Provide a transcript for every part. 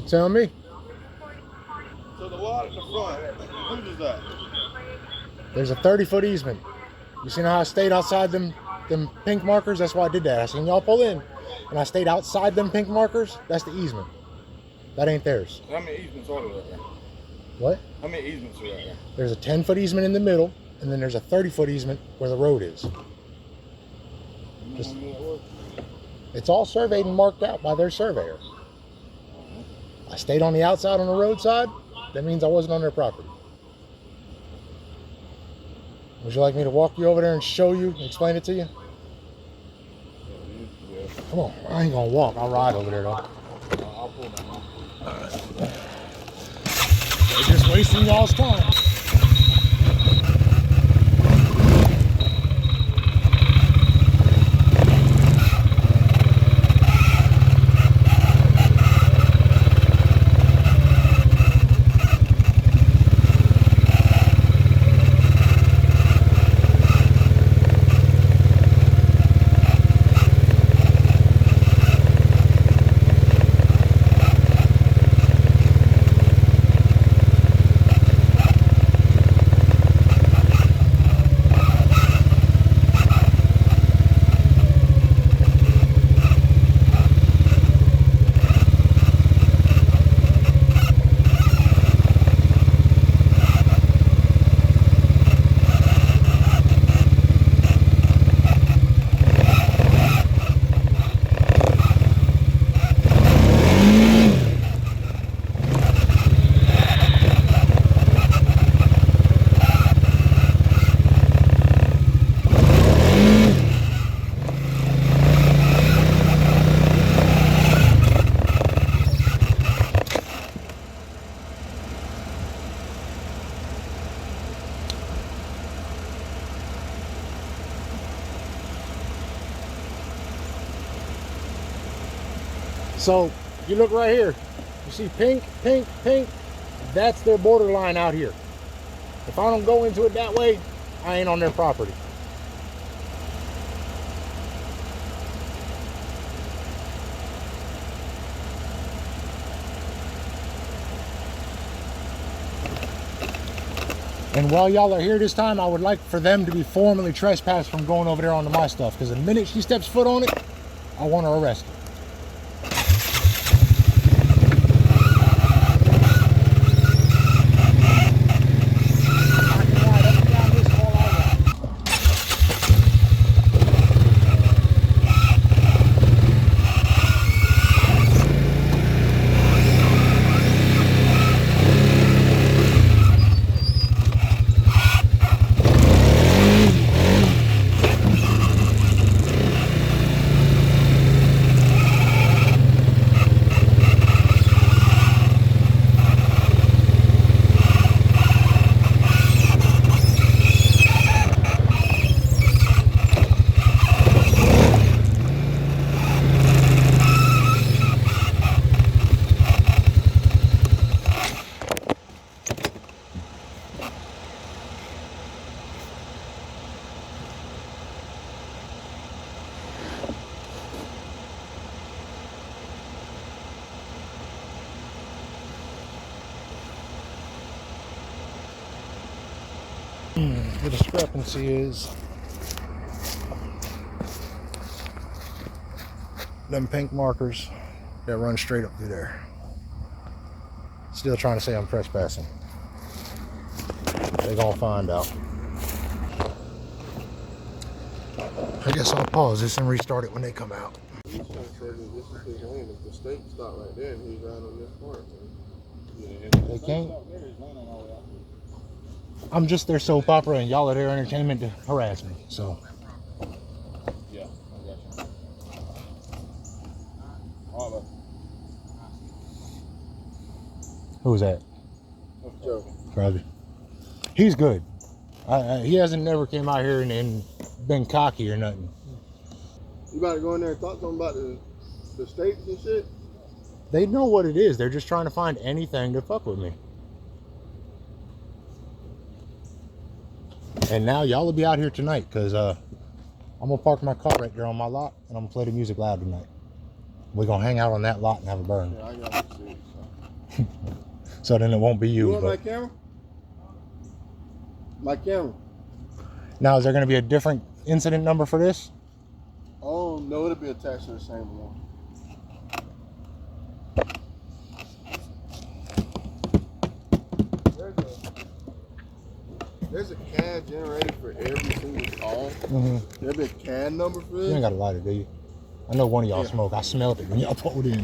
Tell me. So the lot at the front, whose is that? There's a 30-foot easement. You see how I stayed outside them pink markers? That's why I did that. I said, y'all pull in. And I stayed outside them pink markers. That's the easement. That ain't theirs. How many easements are there right there? What? How many easements are right there? There's a 10-foot easement in the middle, and then there's a 30-foot easement where the road is. Just, it's all surveyed and marked out by their surveyor. I stayed on the outside on the roadside. That means I wasn't on their property. Would you like me to walk you over there and show you, explain it to you? Yeah. Come on, I ain't gonna walk. I'll ride over there though. I'll pull that one. Alright. They're just wasting y'all's time. So you look right here, you see pink, pink, pink, that's their borderline out here. If I don't go into it that way, I ain't on their property. And while y'all are here this time, I would like for them to be formally trespassed from going over there onto my stuff, because the minute she steps foot on it, I want to arrest her. The discrepancy is them pink markers that run straight up through there. Still trying to say I'm trespassing. They're gonna find out. I guess I'll pause this and restart it when they come out. He's trying to say that this is his land. If the state stopped right there and he's right on this part, They can't. I'm just their soap opera and y'all are their entertainment to harass me, so. yeah, I got you. All right, Who's that? that's Joe. Roger. He's good. He hasn't never came out here and been cocky or nothing. You about to go in there and talk to them about the states and shit? They know what it is. They're just trying to find anything to fuck with me. And now y'all will be out here tonight because I'm gonna park my car right there on my lot and I'm gonna play the music loud tonight. We're gonna hang out on that lot and have a burn. Yeah, I got to see. So. So then it won't be You you. want my But camera? My camera. now, is there going to be a different incident number for this? Oh no, it'll be attached to the same one. There's a CAD generated for every single call. There'll be a CAD number for this. You ain't got a lighter, do you? I know one of y'all smoke. I smelled it when y'all pulled in.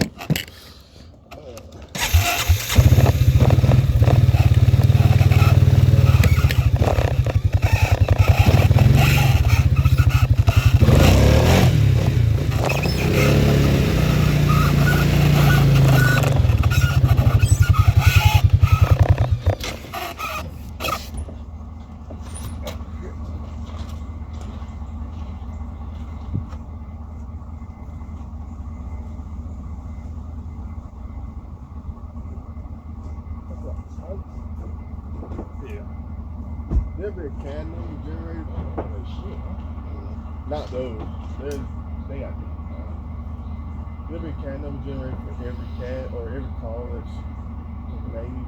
There'll be a CAD number generated. Not those. They got different. There'll be a CAD number generated for every CAD or every call that's made.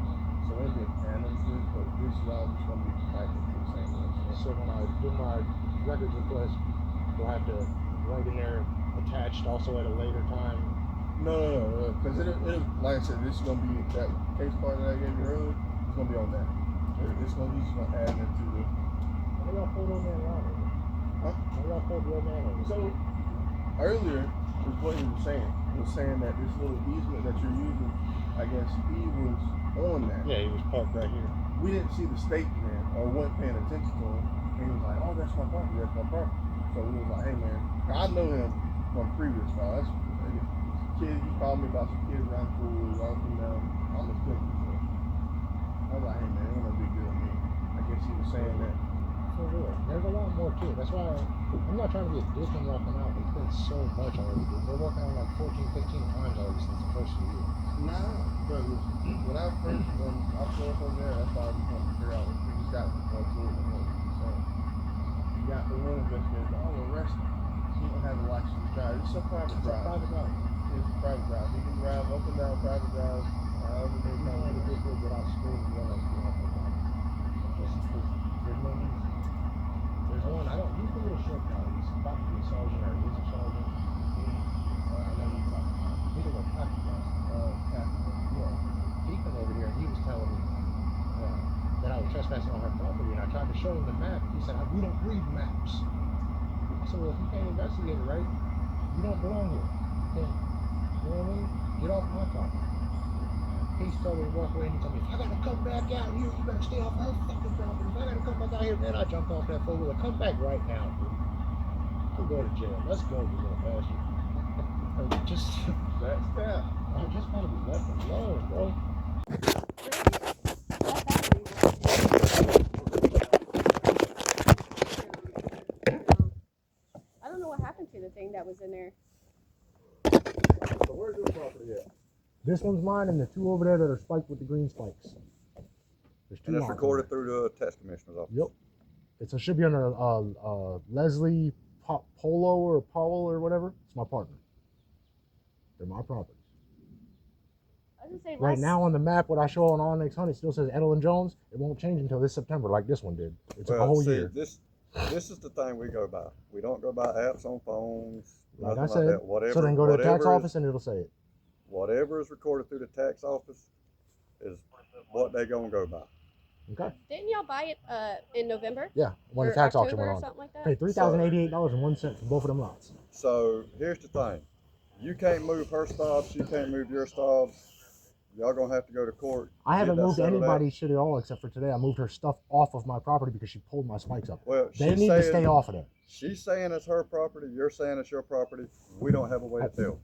So there'll be a CAD number for it, but this is all just going to be typed into the same one. So when I do my records request, do I have to write in there attached also at a later time? No, because it'll, like I said, this is going to be that case part that I gave you earlier. It's going to be on that. He's just going to add it to the. Why y'all pulled old man around over? Huh? Why y'all pulled the old man over? So earlier is what he was saying. He was saying that this little easement that you're using, I guess he was on that. Yeah, he was parked right here. We didn't see the stake then, or weren't paying attention to him. And he was like, "Oh, that's my property. That's my property." So we was like, "Hey, man, I know him from previous files. Kid, he called me about some kids around the pool. I was down. I'm a student." I was like, "Hey, man, ain't no big deal to me." I guess he was saying that. For real. There's a lot more to it. That's why I'm not trying to be a dick and walking out, but it's been so much already, dude. We're working on like 14, 15 times already since the first of the year. Nah, but when I first up over there, that's why I was trying to figure out what he got more to it than what he was saying. You got the one investigator, oh, arrest him. He don't have a license to drive. It's a private drive. Private drive. It's a private drive. He can drive up and down private drive. However they You come know, to the big without screaming, you know, there's no need. There's one, I don't, he's a little short guy. He's about to be a sergeant, or he's a sergeant. I know he's like, he's a captain. Yeah. He come over here and he was telling me that I was trespassing on her property, and I tried to show him the map. He said, "We don't read maps." I said, "Well, if you can't investigate it, right, you don't belong here. You can't, you know what I mean? Get off my property." He told me to walk away, and he told me, "If I gotta come back out here, you better stay off her fucking property. If I gotta come back out here," man, I jumped off that four-wheeler. "Come back right now, dude. We'll go to jail. Let's go, you little bastard." Just, That's that. I just want to be left alone, bro. I don't know what happened to the thing that was in there. So where's your property at? This one's mine, and the two over there that are spiked with the green spikes. There's two. And that's lots recorded through the tax commissioner's office. Yep. It should be under Leslie Polo or Powell or whatever. It's my partner. They're my properties. I was gonna say Right now on the map, what I show on Onyx Hunt, it still says Edelin Jones. It won't change until this September, like this one did. It's a whole year. This is the thing we go by. We don't go by apps on phones. Like I nothing said, that. Whatever, so then go to the tax whatever office and it'll say it. Whatever is recorded through the tax office is what they gonna go by. Okay. Didn't y'all buy it in November? Yeah, when Or the tax October auction went or on. something like that? Paid $3,088.01 for both of them lots. So here's the thing. You can't move her stobs. She can't move your stobs. Y'all gonna have to go to court. I haven't get that moved settled out. anybody's shit at all except for today. I moved her stuff off of my property because she pulled my spikes up. Well, They need to stay off of that. She's saying it's her property. You're saying it's your property. We don't have a way to tell.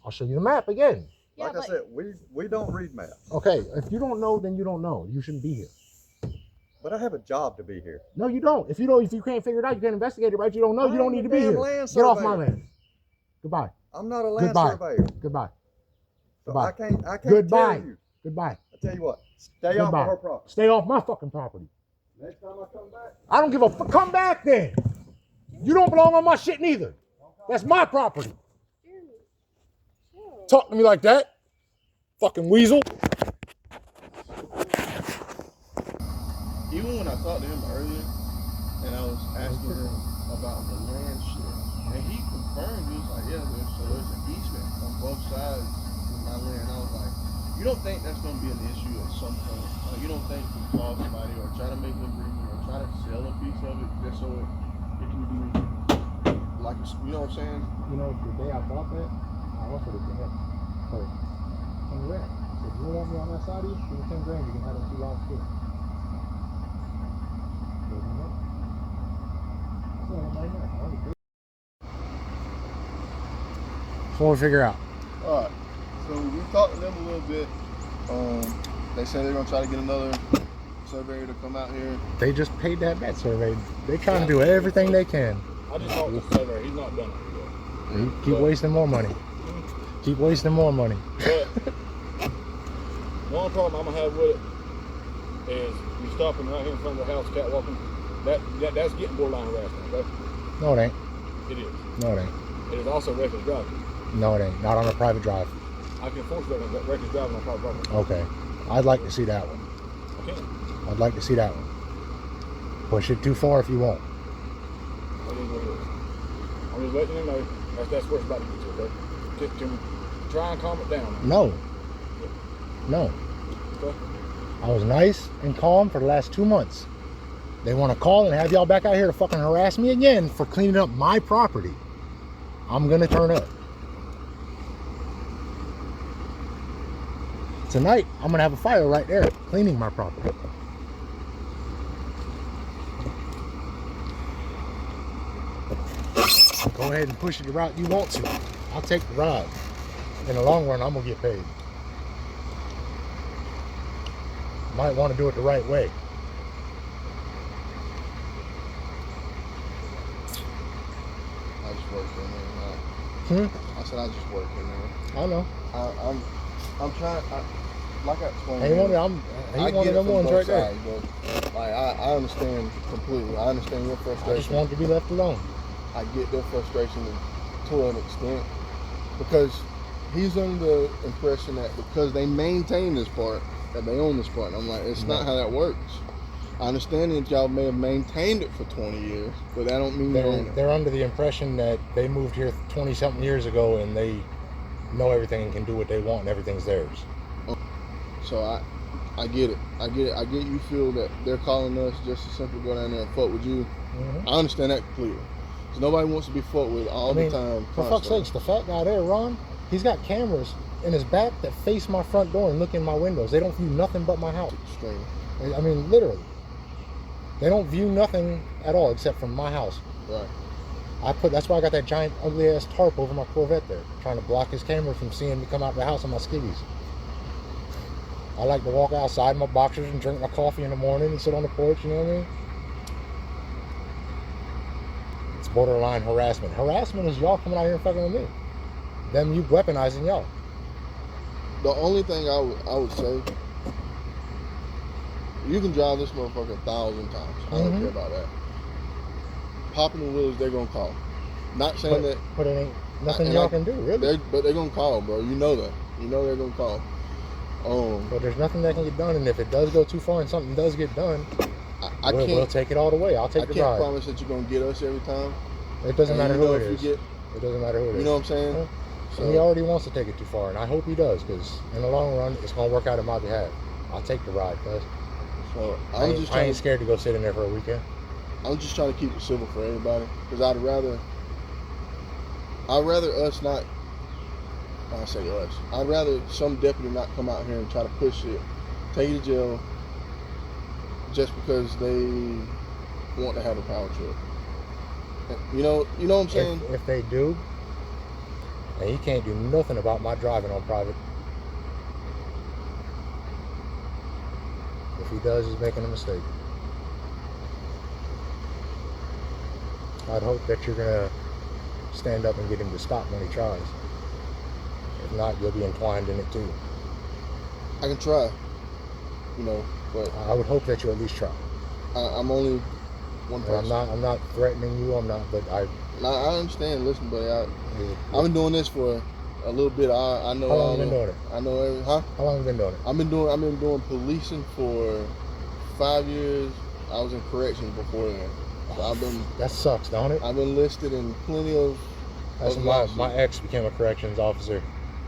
I'll show you the map again. Yeah, Like I said, we don't read maps. Okay, if you don't know, then you don't know. You shouldn't be here. But I have a job to be here. No, you don't. If you can't figure it out, you can't investigate it, right? You don't know. You don't need to be I'm a here. damn land Get off my surveyor. land. Goodbye. I'm not a land Goodbye. surveyor. Goodbye. So Goodbye. I can't Goodbye. tell you. Goodbye. I tell you what, stay off Goodbye. of her property. Stay off my fucking property. Next time I come back, I don't give a fuck. Come back then. You don't belong on my shit neither. That's my property. Jeremy, chill. Talk to me like that. Fucking weasel. even when I talked to him earlier, and I was asking him about the land shit, and he confirmed, he was like, yeah, there's an easement on both sides of my land. I was like, you don't think that's gonna be an issue at some point? Like, you don't think to call somebody or try to make an agreement or try to sell a piece of it just so it can be like, you know what I'm saying? You know, the day I bought that, I offered it to him for 10 grand. If you don't want me on that side of you, give me 10 grand, you can have them 2 lots too. So we'll figure out. Alright, so we talked to them a little bit. They said they're gonna try to get another surveyor to come out here. They just paid that survey. They trying to do everything they can. I just talked to the surveyor. He's not done it yet. Keep wasting more money. Keep wasting more money. But one problem I'm gonna have with it is you stopping right here in front of the house, catwalking. That's getting borderline harassment. Okay? No, it ain't. It is. No, it ain't. It is also reckless driving. No, it ain't. Not on a private drive. I can enforce reckless driving on private property. Okay. I'd like to see that one. I can. I'd like to see that one. Push it too far if you want. That is what it is. I'm just letting you know that's where it's about to get to. Okay? Can we try and calm it down? No. No. Okay? I was nice and calm for the last 2 months. They want to call and have y'all back out here to fucking harass me again for cleaning up my property. I'm gonna turn up. Tonight, I'm gonna have a fire right there, cleaning my property. Go ahead and push it the route you want to. I'll take the ride. In the long run, I'm gonna get paid. Might want to do it the right way. I just work in there. I said I just work in there. I know. I'm trying. Like I explained, He one of them ones right there. But like I understand completely. I understand your frustration. I just want to be left alone. I get their frustration to an extent because he's under the impression that because they maintain this part, that they own this part. And I'm like, it's not how that works. I understand that y'all may have maintained it for 20 years, but that don't mean they're under the impression that they moved here 20-something years ago and they know everything and can do what they want and everything's theirs. So I get it. I get you feel that they're calling us just to simply go down there and fuck with you. I understand that completely. So nobody wants to be fucked with all the time. For fuck's sakes, the fat guy there, Ron, he's got cameras in his back that face my front door and look in my windows. They don't view nothing but my house. Extreme. I mean, literally. They don't view nothing at all except from my house. Right. That's why I got that giant ugly ass tarp over my Corvette there, trying to block his camera from seeing me come out of the house on my skivvies. I like to walk outside in my boxers and drink my coffee in the morning and sit on the porch, you know what I mean? It's borderline harassment. Harassment is y'all coming out here and fucking with me. Them you weaponizing y'all. The only thing I would say, you can drive this motherfucker 1,000 times. I don't care about that. Popping the wheels, they're gonna call. Not saying that. But it ain't nothing y'all can do, really. But they're gonna call, bro. You know that. You know they're gonna call. But there's nothing that can get done, and if it does go too far and something does get done, we'll take it all the way. I'll take the ride. I can't promise that you're gonna get us every time. It doesn't matter who it is. It doesn't matter who it is. You know what I'm saying? So, and he already wants to take it too far, and I hope he does, because in the long run, it's gonna work out in my behalf. I'll take the ride, cuz. So I ain't scared to go sit in there for a weekend. I'm just trying to keep it civil for everybody, because I'd rather us not. I say us. I'd rather some deputy not come out here and try to push it, take you to jail, just because they want to have a power trip. You know what I'm saying? If they do, and he can't do nothing about my driving on private. If he does, he's making a mistake. I'd hope that you're gonna stand up and get him to stop when he tries. If not, you'll be entwined in it too. I can try, but I would hope that you at least try. I'm only one person. I'm not threatening you. But I understand. Listen, buddy, I've been doing this for a little bit. I know. How long have you been doing it? I know How long have you been doing it? I've been doing policing for 5 years, I was in corrections before then. So That sucks, don't it? I've been listed in plenty of. That's my ex became a corrections officer.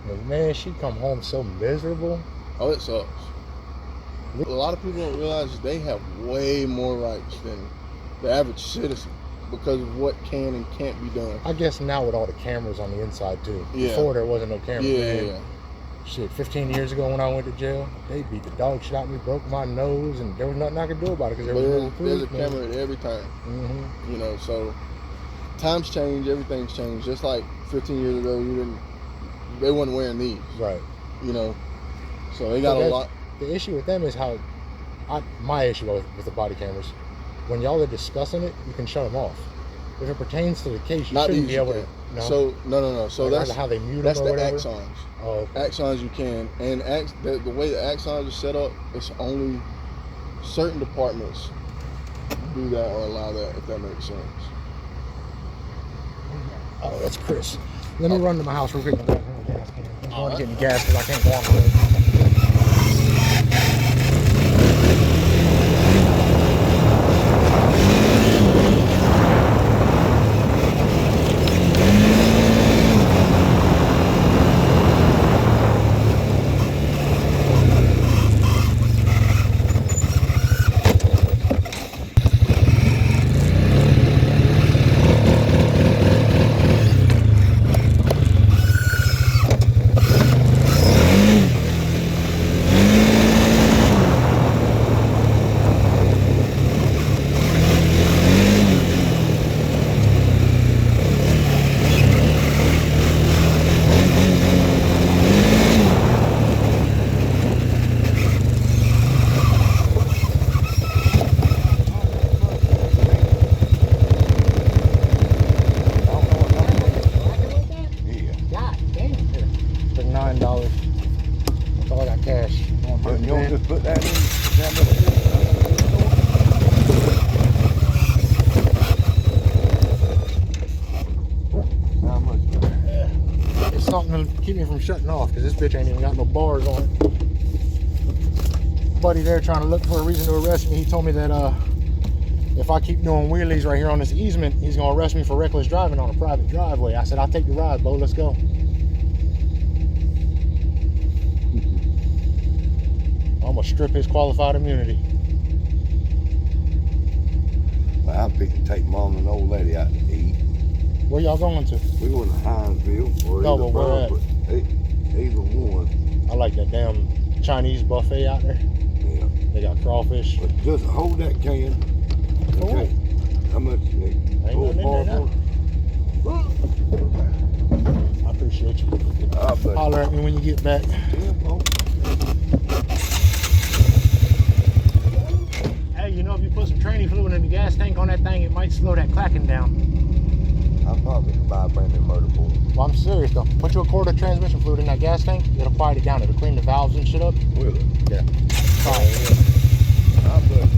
And man, she'd come home so miserable. Oh, it sucks. A lot of people don't realize they have way more rights than the average citizen because of what can and can't be done. I guess now with all the cameras on the inside too. Yeah. Before there wasn't no cameras. Man. Yeah. Shit, 15 years ago when I went to jail, they beat the dog shit out of me, broke my nose, and there was nothing I could do about it because There's a camera at every time. Mm-hmm. You know, so times change, everything's changed. Just like 15 years ago, they wasn't wearing these. Right. You know, so they got a lot. The issue with them is my issue with the body cameras, when y'all are discussing it, you can shut them off. If it pertains to the case, you shouldn't be able to. No? So no. So like that's how they mute that's them or the whatever. axons. Oh, okay. Axons you can, and the way the axons are set up, it's only certain departments do that or allow that, if that makes sense. Oh, that's Chris. Let me run to my house real quick. I'm going to get any gas because I can't go on the road. Keep me from shutting off because this bitch ain't even got no bars on it. Buddy there trying to look for a reason to arrest me. He told me that if I keep doing wheelies right here on this easement, he's gonna arrest me for reckless driving on a private driveway. I said, I'll take the ride, Bo, let's go. I'm gonna strip his qualified immunity. Well, I'm picking to take Mom and old lady out to eat. Where y'all going to? We going to Hinesville or No, but where at? Either one. I like that damn Chinese buffet out there. Yeah. They got crawfish. But just hold that can. Okay. How much you need? Ain't nothing in there now. I appreciate you. Holler at me when you get back. Hey, you know, if you put some training fluid in the gas tank on that thing, it might slow that clacking down. I'll probably buy a brand new motorboat. Well, I'm serious though. Put you a quart of transmission fluid in that gas tank, it'll quiet it down. It'll clean the valves and shit up. Will it? Yeah. I'll put it.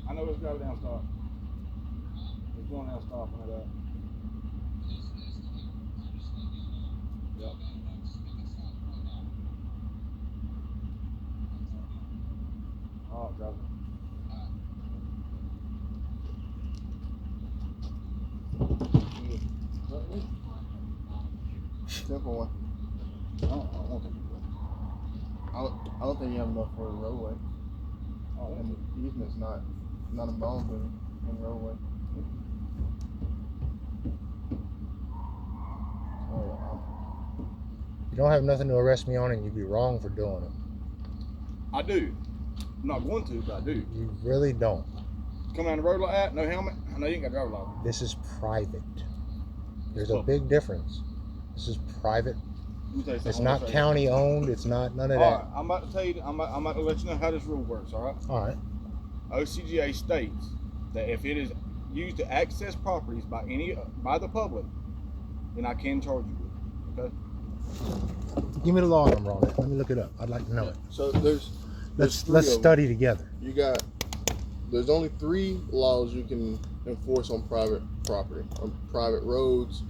I know it's got a down stop. It's going down stop on that. Yep. Oh, drop it. Simple one. I don't think I don't think you have enough for a roadway. Oh, And the easement's not a boundary in the roadway. You don't have nothing to arrest me on, and you'd be wrong for doing it. I do. I'm not going to, but I do. You really don't. come down the road like that, no helmet, I know you ain't got driver's license. This is private. There's a Well- big difference. This is private. Let me tell you something. It's I'm gonna not say- county owned. It's not none of All that. right, I'm about to tell you. I'm about to let you know how this rule works. All right. All right. OCGA states that if it is used to access properties by the public, then I can charge you with it. Okay. Give me the law number on it. Let me look it up. I'd like to know it. So there's Let's three of them. study together. You got, there's only 3 laws you can enforce on private property, on private roads.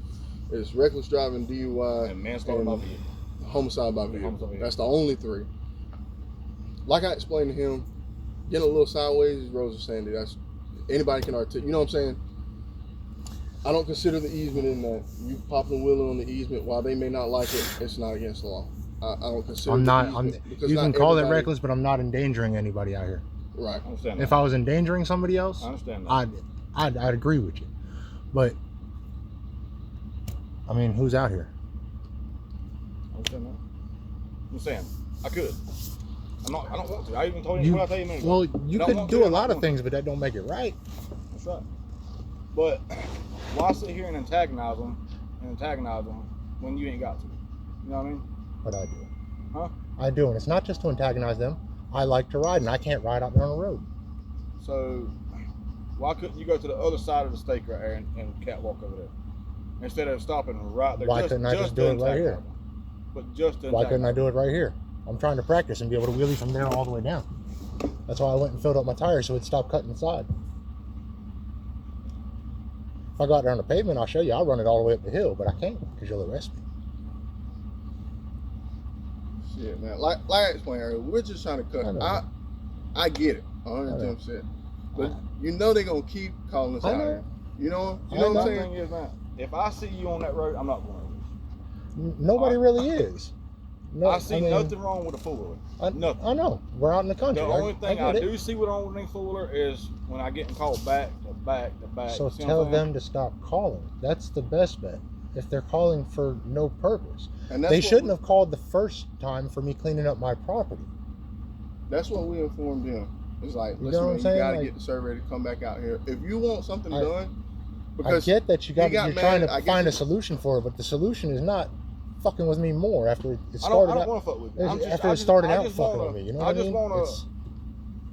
It's reckless driving, DUI, And manslaughter by vehicle. homicide by vehicle. Homicide by vehicle. That's the only 3. Like I explained to him, getting a little sideways, these roads are sandy. That's, anybody can articulate. You know what I'm saying? I don't consider the easement in that. You popping and wheeling on the easement, while they may not like it, it's not against the law. I don't consider I'm the not. easement, because You not can call it everybody- reckless, but I'm not endangering anybody out here. Right. I understand If that. I was endangering somebody else, I understand that. I'd agree with you. But I mean, who's out here? I understand that. I'm saying I could. I don't want to. I even told you what I tell you a minute ago. Well, you Don't could want do to, a I lot don't of want to. things, but that don't make it right. That's right. But why sit here and antagonize them when you ain't got to? You know what I mean? But I do. Huh? I do, and it's not just to antagonize them. I like to ride, and I can't ride out there on the road. So why couldn't you go to the other side of the stake right there and catwalk over there instead of stopping right there? Why couldn't I just do it right here? But just Why couldn't I do it right here? I'm trying to practice and be able to wheelie from there all the way down. That's why I went and filled up my tires so it'd stop cutting the side. If I go out there on the pavement, I'll show you. I'll run it all the way up the hill, but I can't because you'll arrest me. Shit, man. Like I explained earlier, we're just trying to cut. I know. I get it, 110%. But you know they're gonna keep calling us I out know. here. You know I what I'm know. The saying? thing is, man, if I see you on that road, I'm not going over this. Nobody really is. No, I see mean, nothing wrong with a fooler. Nothing. I know. We're out in the country. The only thing get I it. do see with on with fooler is when I get called back to back to back. So You see what tell I'm saying? them to stop calling. That's the best bet. If they're calling for no purpose, And that's they what shouldn't we- have called the first time for me cleaning up my property. That's what we informed them. It's like, You know listen, what man, I'm you saying? gotta Like- get the survey to come back out here. If you want something I- done, I because get that you're got trying mad, to I guess find a it's- solution for it, but the solution is not fucking with me more after it I started don't out. want to fuck with you. After it started out fucking with me, you know what I mean? want It's-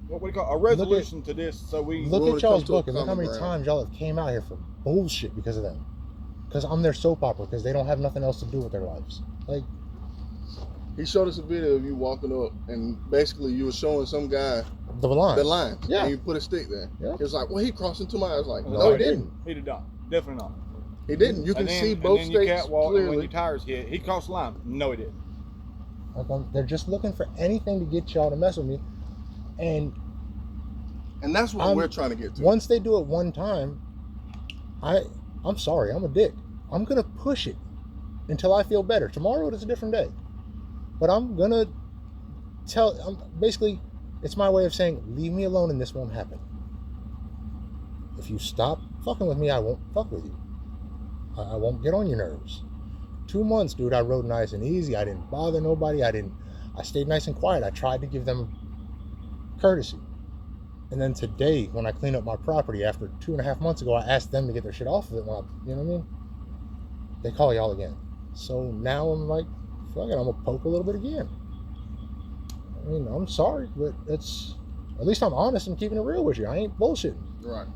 what we call a resolution to this, so we. Look wanna at y'all's come to a book and look how common many ground. times y'all have came out here for bullshit because of them. Because I'm their soap opera because they don't have nothing else to do with their lives. Like, he showed us a video of you walking up, and basically you were showing some guy the line. the line. Yeah. And you put a stick there. Yeah. It was like, well, he crossed into my. I was like, No, no, I he didn't. He did not. Definitely not. He didn't. You can And then- see and both then you states catwalk, and when clearly. your tires hit, he crossed the line. No, he didn't. They're just looking for anything to get y'all to mess with me. And And that's what I'm- we're trying to get to. once they do it one time, I'm sorry, I'm a dick. I'm gonna push it until I feel better. Tomorrow is a different day, but I'm gonna basically, it's my way of saying, leave me alone and this won't happen. If you stop fucking with me, I won't fuck with you. I won't get on your nerves. 2 months, dude, I rode nice and easy. I didn't bother nobody. I stayed nice and quiet. I tried to give them courtesy. And then today, when I cleaned up my property after 2.5 months ago, I asked them to get their shit off of it. You know what I mean? They call y'all again. So now I'm like, fuck it, I'm gonna poke a little bit again. I mean, I'm sorry, but it's, at least I'm honest and keeping it real with you. I ain't bullshitting. Right.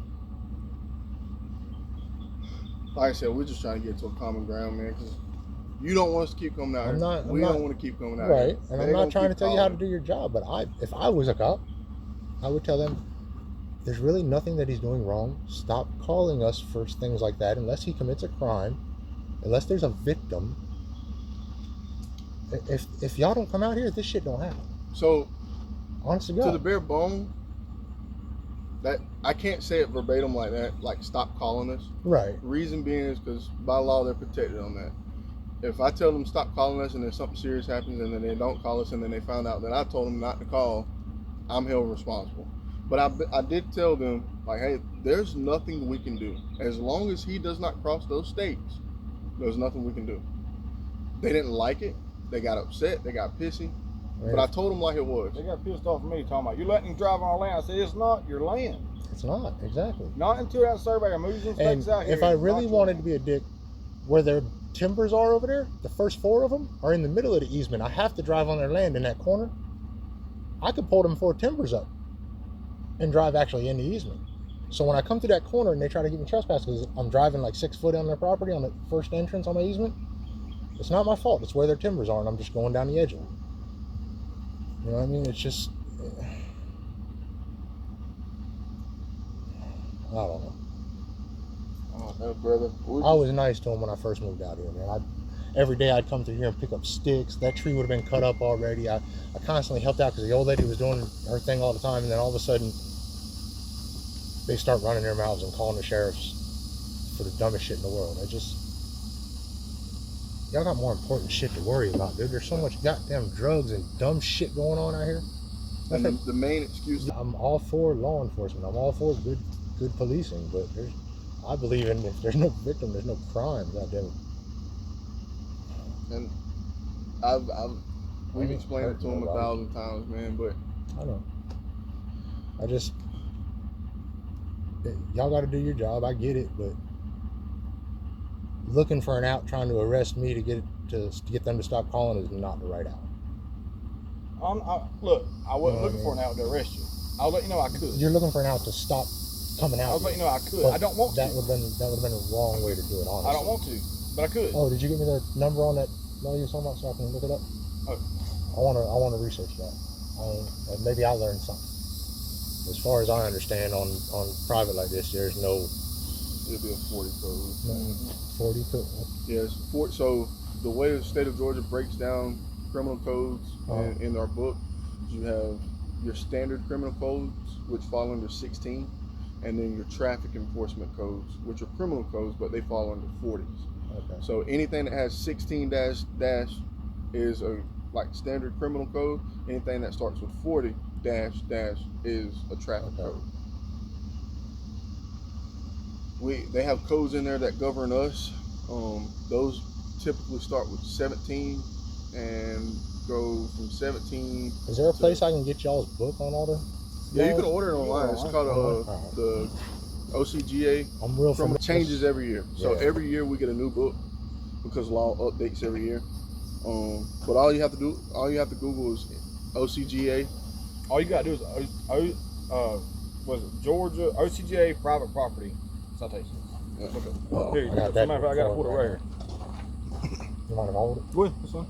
Like I said, we're just trying to get to a common ground, man. Because you don't want us to keep coming out I'm here. not- We I'm don't not- want to keep coming out Right. here. And They I'm not gonna trying to keep tell you how to calling. do your job, but if I was a cop, I would tell them, there's really nothing that he's doing wrong. Stop calling us for things like that unless he commits a crime, unless there's a victim. If y'all don't come out here, this shit don't happen. So, Honest to to God. the bare bone, that I can't say it verbatim like that, like stop calling us. Right. Reason being is because by law they're protected on that. If I tell them stop calling us and then something serious happens and then they don't call us and then they found out that I told them not to call, I'm held responsible. But I did tell them, like, hey, there's nothing we can do. As long as he does not cross those states, there's nothing we can do. They didn't like it. They got upset. They got pissy. But I told them like it was. They got pissed off at me talking about you letting him drive on our land. I said it's not your land. It's not, exactly. Not until that surveyor moves them And stakes out here. if I and really knocks wanted them to be a dick, where their timbers are over there, the first 4 of them are in the middle of the easement. I have to drive on their land in that corner. I could pull them 4 timbers up and drive actually in the easement. So when I come to that corner and they try to get me trespassed because I'm driving like 6 foot on their property on the first entrance on my easement, it's not my fault. It's where their timbers are and I'm just going down the edge of them. You know what I mean? It's just, I don't know. Oh, brother. I was nice to him when I first moved out here, man. Every day I'd come through here and pick up sticks. That tree would have been cut up already. I constantly helped out because the old lady was doing her thing all the time, and then all of a sudden they start running their mouths and calling the sheriffs for the dumbest shit in the world. Y'all got more important shit to worry about, dude. There's so much goddamn drugs and dumb shit going on out here. And the main excuse. I'm all for law enforcement. I'm all for good policing, but I believe in if there's no victim, there's no crime. Goddamn it. And we've explained it to him 1,000 times, man. But I know. Y'all got to do your job. I get it, but looking for an out, trying to arrest me to get them to stop calling is not the right out. Look, I wasn't looking for an out to arrest you. I was letting you know I could. You're looking for an out to stop coming out. I was letting you know I could. I don't want to. That would have been a wrong way to do it, honestly. I don't want to, but I could. Oh, did you give me the number on that law you were talking about so I can look it up? Oh. I want to research that. Maybe I learned something. As far as I understand, on private like this, there's no. It'll be a 40 code. 40 code. Yes. So the way the state of Georgia breaks down criminal codes in our book, you have your standard criminal codes, which fall under 16, and then your traffic enforcement codes, which are criminal codes, but they fall under 40s. Okay. So anything that has 16 dash is a standard criminal code. Anything that starts with 40 dash is a traffic code. They have codes in there that govern us. Those typically start with 17 and go from 17. Is there a place I can get y'all's book on all the? Yeah, you can order it online. It's called the OCGA. I'm real From changes every year. So every year we get a new book because law updates every year. But all you have to Google is OCGA. All you gotta do is was it Georgia OCGA private property citations. Yeah. Okay. Here, as a matter of fact, I gotta put it right here. You mind if I hold it? Go ahead, that's fine.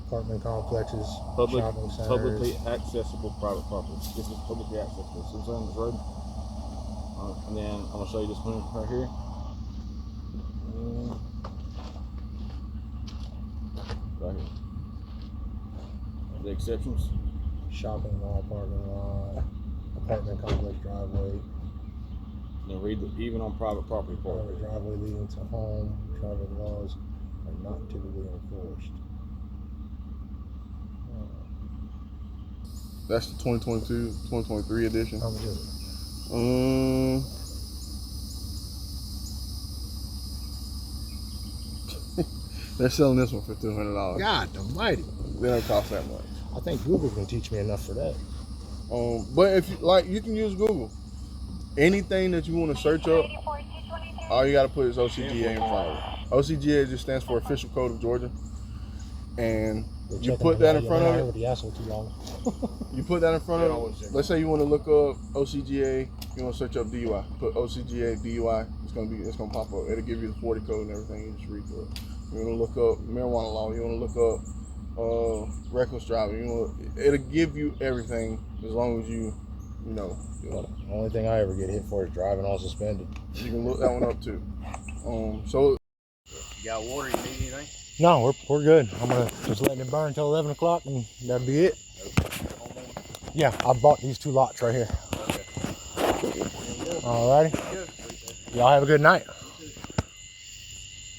Apartment complexes, shopping centers. Publicly accessible private property. This is publicly accessible. See what I'm saying? This road. And then I'm gonna show you this one right here. Right here. The exceptions. Shopping mall, parking lot, apartment complex driveway. Then read even on private property part. Private driveway leading to home. Traffic laws are not typically enforced. That's the 2022, 2023 edition. How much is it? They're selling this one for $200. God almighty. They don't cost that much. I think Google can teach me enough for that. But if you can use Google. Anything that you want to search up, all you got to put is OCGA in front of it. OCGA just stands for Official Code of Georgia, and you put that in front of it. The asshole too long. You put that in front of it. Let's say you want to look up OCGA. You want to search up DUI. Put OCGA DUI. It's gonna pop up. It'll give you the 40 code and everything. You just read through it. You want to look up marijuana law. You want to look up reckless driving. It'll give you everything as long as you know. The only thing I ever get hit for is driving all suspended. You can look that one up too. So you got water? You need anything? No, we're good. I'm gonna just let it burn until 11 o'clock and that'll be it. Yeah, I bought these 2 lots right here. Alrighty. Y'all have a good night.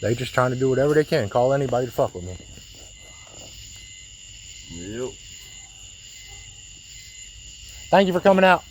They just trying to do whatever they can. Call anybody to fuck with me. Yep. Thank you for coming out.